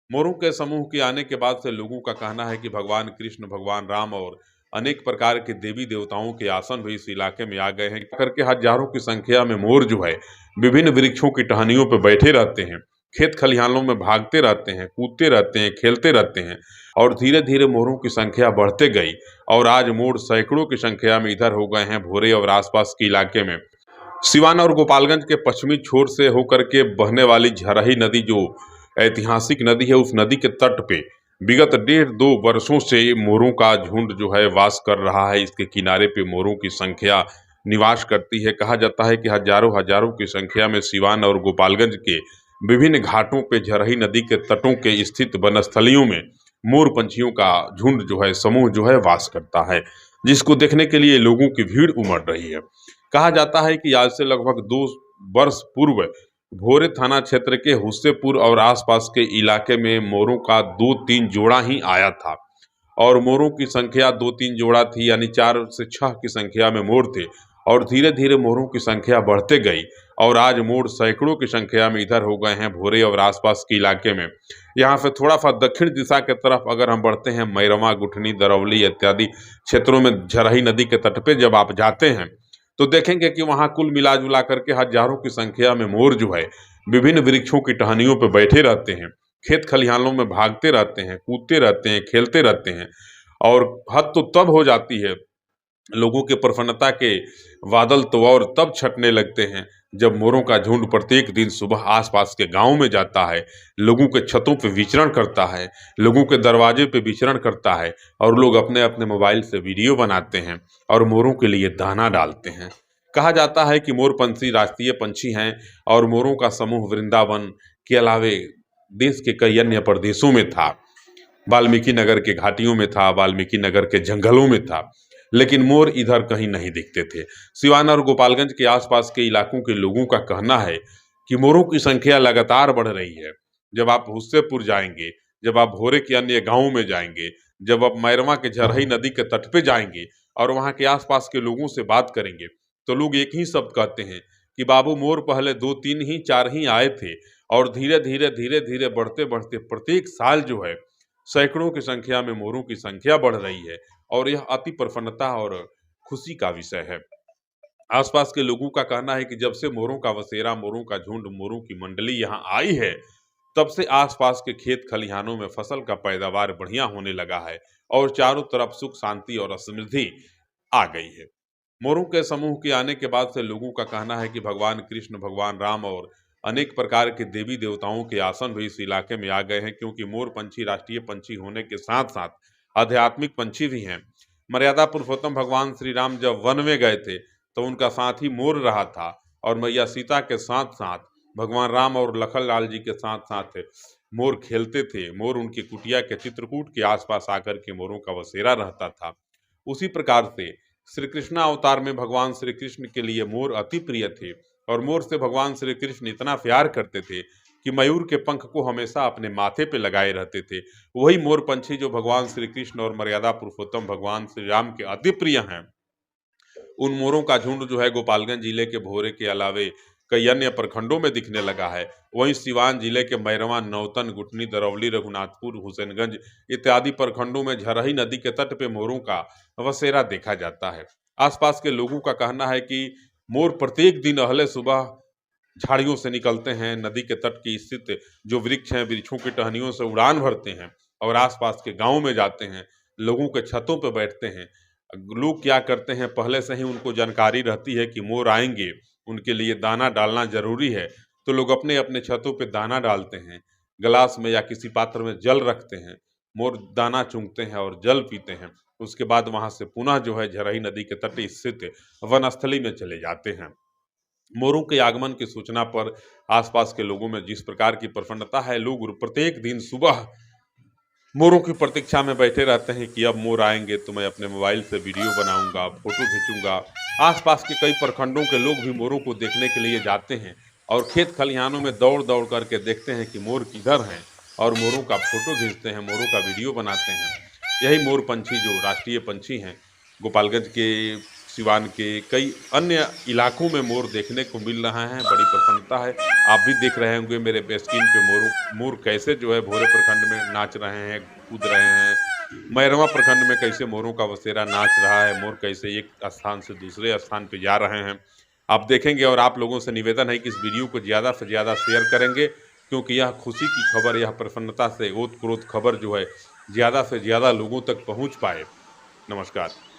मोरों के समूह के आने के बाद से लोगों का कहना है कि भगवान कृष्ण, भगवान राम और अनेक प्रकार के देवी देवताओं के आसन भी इस इलाके में आ गए हैं। करके हजारों की संख्या में मोर जो है विभिन्न वृक्षों की टहनियों पर बैठे रहते हैं, खेत खलिहानों में भागते रहते हैं, कूदते रहते हैं, खेलते रहते हैं और धीरे धीरे मोरों की संख्या बढ़ते गई और आज मोर सैकड़ों की संख्या में इधर हो गए हैं भोरे और आसपास के इलाके में। सिवान और गोपालगंज के पश्चिमी छोर से होकर के बहने वाली झरही नदी जो ऐतिहासिक नदी है, उस नदी के तट पे विगत 1.5-2 वर्षों से मोरों का झुंड जो है वास कर रहा है। इसके किनारे पे मोरों की संख्या निवास करती है। कहा जाता है कि हजारों हजारों की संख्या में सिवान और गोपालगंज के विभिन्न घाटों पे झरही नदी के तटों के स्थित वनस्थलियों में मोर पंछियों का झुंड जो है, समूह जो है वास करता है, जिसको देखने के लिए लोगों की भीड़ उमड़ रही है। कहा जाता है कि आज से लगभग 2 वर्ष पूर्व भोरे थाना क्षेत्र के हुस्सेपुर और आसपास के इलाके में मोरों का 2-3 जोड़ा ही आया था और मोरों की संख्या 2-3 जोड़ा थी, यानी 4 से 6 की संख्या में मोर थे और धीरे धीरे मोरों की संख्या बढ़ते गई और आज मोर सैकड़ों की संख्या में इधर हो गए हैं भोरे और आसपास के इलाके में। यहाँ से थोड़ा सा दक्षिण दिशा के तरफ अगर हम बढ़ते हैं, मैरवा, गुठनी, दरौली इत्यादि क्षेत्रों में झरही नदी के तट पे जब आप जाते हैं तो देखेंगे कि वहाँ कुल मिला जुला करके हजारों की संख्या में मोर जो है विभिन्न वृक्षों की टहनियों पर बैठे रहते हैं, खेत खलिहानों में भागते रहते हैं, कूदते रहते हैं, खेलते रहते हैं और हद तो तब हो जाती है, लोगों के प्रसन्नता के बादल तो और तब छटने लगते हैं जब मोरों का झुंड प्रत्येक दिन सुबह आसपास के गांव में जाता है, लोगों के छतों पे विचरण करता है, लोगों के दरवाजे पे विचरण करता है और लोग अपने अपने मोबाइल से वीडियो बनाते हैं और मोरों के लिए दाना डालते हैं। कहा जाता है कि मोर पंछी राष्ट्रीय पंछी हैं और मोरों का समूह वृंदावन के अलावे देश के कई अन्य प्रदेशों में था, वाल्मीकि नगर के घाटियों में था, वाल्मीकि नगर के जंगलों में था, लेकिन मोर इधर कहीं नहीं दिखते थे। सिवान और गोपालगंज के आसपास के इलाकों के लोगों का कहना है कि मोरों की संख्या लगातार बढ़ रही है। जब आप हुस्सेपुर जाएंगे, जब आप भोरे के अन्य गांवों में जाएंगे, जब आप मैरवा के झरही नदी के तट पे जाएंगे और वहां के आसपास के लोगों से बात करेंगे तो लोग एक ही शब्द कहते हैं कि बाबू मोर पहले 2-3 ही 4 ही आए थे और धीरे धीरे बढ़ते बढ़ते प्रत्येक साल जो है सैकड़ों की संख्या में मोरों की संख्या बढ़ रही है और यह अति प्रसन्नता और खुशी का विषय है। आसपास के लोगों का कहना है कि जब से मोरों का बसेरा, मोरों का झुंड, मोरों की मंडली यहाँ आई है, तब से आसपास के खेत खलिहानों में फसल का पैदावार बढ़िया होने लगा है और चारों तरफ सुख, शांति और समृद्धि आ गई है। मोरों के समूह के आने के बाद से लोगों का कहना है कि भगवान कृष्ण, भगवान राम और अनेक प्रकार के देवी देवताओं के आसन भी इस इलाके में आ गए हैं, क्योंकि मोर पंछी राष्ट्रीय पंछी होने के साथ साथ आध्यात्मिक पंछी भी हैं। मर्यादा पुरुषोत्तम भगवान श्री राम जब वन में गए थे तो उनका साथ ही मोर रहा था और मैया सीता के साथ साथ भगवान राम और लखन लाल जी के साथ साथ मोर खेलते थे। मोर उनकी कुटिया के चित्रकूट के आसपास आकर के मोरों का बसेरा रहता था। उसी प्रकार से श्री कृष्ण अवतार में भगवान श्री कृष्ण के लिए मोर अति प्रिय थे और मोर से भगवान श्री कृष्ण इतना प्यार करते थे कि मयूर के पंख को हमेशा अपने माथे पे लगाए रहते थे। वही मोर पंछी जो भगवान श्री कृष्ण और मर्यादा पुरुषोत्तम भगवान श्री राम के अति प्रिय हैं, उन मोरों का झुंड जो है गोपालगंज जिले के भोरे के अलावे कई अन्य प्रखंडों में दिखने लगा है। वहीं सिवान जिले के मैरवा, नौतन, गुठनी, दरौली, रघुनाथपुर, हुसैनगंज इत्यादि प्रखंडों में झरही नदी के तट पे मोरों का बसेरा देखा जाता है। आसपास के लोगों का कहना है कि मोर प्रत्येक दिन अहले सुबह झाड़ियों से निकलते हैं, नदी के तट की स्थित जो वृक्ष हैं, वृक्षों की टहनियों से उड़ान भरते हैं और आसपास के गांव में जाते हैं, लोगों के छतों पर बैठते हैं। लोग क्या करते हैं, पहले से ही उनको जानकारी रहती है कि मोर आएंगे, उनके लिए दाना डालना जरूरी है, तो लोग अपने अपने छतों पे दाना डालते हैं, गिलास में या किसी पात्र में जल रखते हैं, मोर दाना चूंकते हैं और जल पीते हैं। उसके बाद वहां से पुनः जो है झरही नदी के तट स्थित वनस्थली में चले जाते हैं। मोरों के आगमन की सूचना पर आसपास के लोगों में जिस प्रकार की प्रसन्नता है, लोग प्रत्येक दिन सुबह मोरों की प्रतीक्षा में बैठे रहते हैं कि अब मोर आएंगे तो मैं अपने मोबाइल से वीडियो बनाऊंगा, फोटो खींचूंगा। आसपास के कई प्रखंडों के लोग भी मोरों को देखने के लिए जाते हैं और खेत खलिहानों में दौड़ दौड़ करके देखते हैं कि मोर किधर हैं और मोरों का फोटो खींचते हैं, मोरों का वीडियो बनाते हैं। यही मोर पंछी जो राष्ट्रीय पंछी हैं, गोपालगंज के सिवान के कई अन्य इलाकों में मोर देखने को मिल रहा है। बड़ी प्रसन्नता है। आप भी देख रहे होंगे मेरे स्क्रीन पे मोर कैसे जो है भोरे प्रखंड में नाच रहे हैं, कूद रहे हैं। मैरवा प्रखंड में कैसे मोरों का बसेरा नाच रहा है, मोर कैसे एक स्थान से दूसरे स्थान पे जा रहे हैं। आप देखेंगे और आप लोगों से निवेदन है कि इस वीडियो को ज़्यादा से ज़्यादा शेयर करेंगे, क्योंकि यह खुशी की खबर, यह प्रसन्नता से ओत-प्रोत खबर जो है ज़्यादा से ज़्यादा लोगों तक पहुँच पाए। नमस्कार।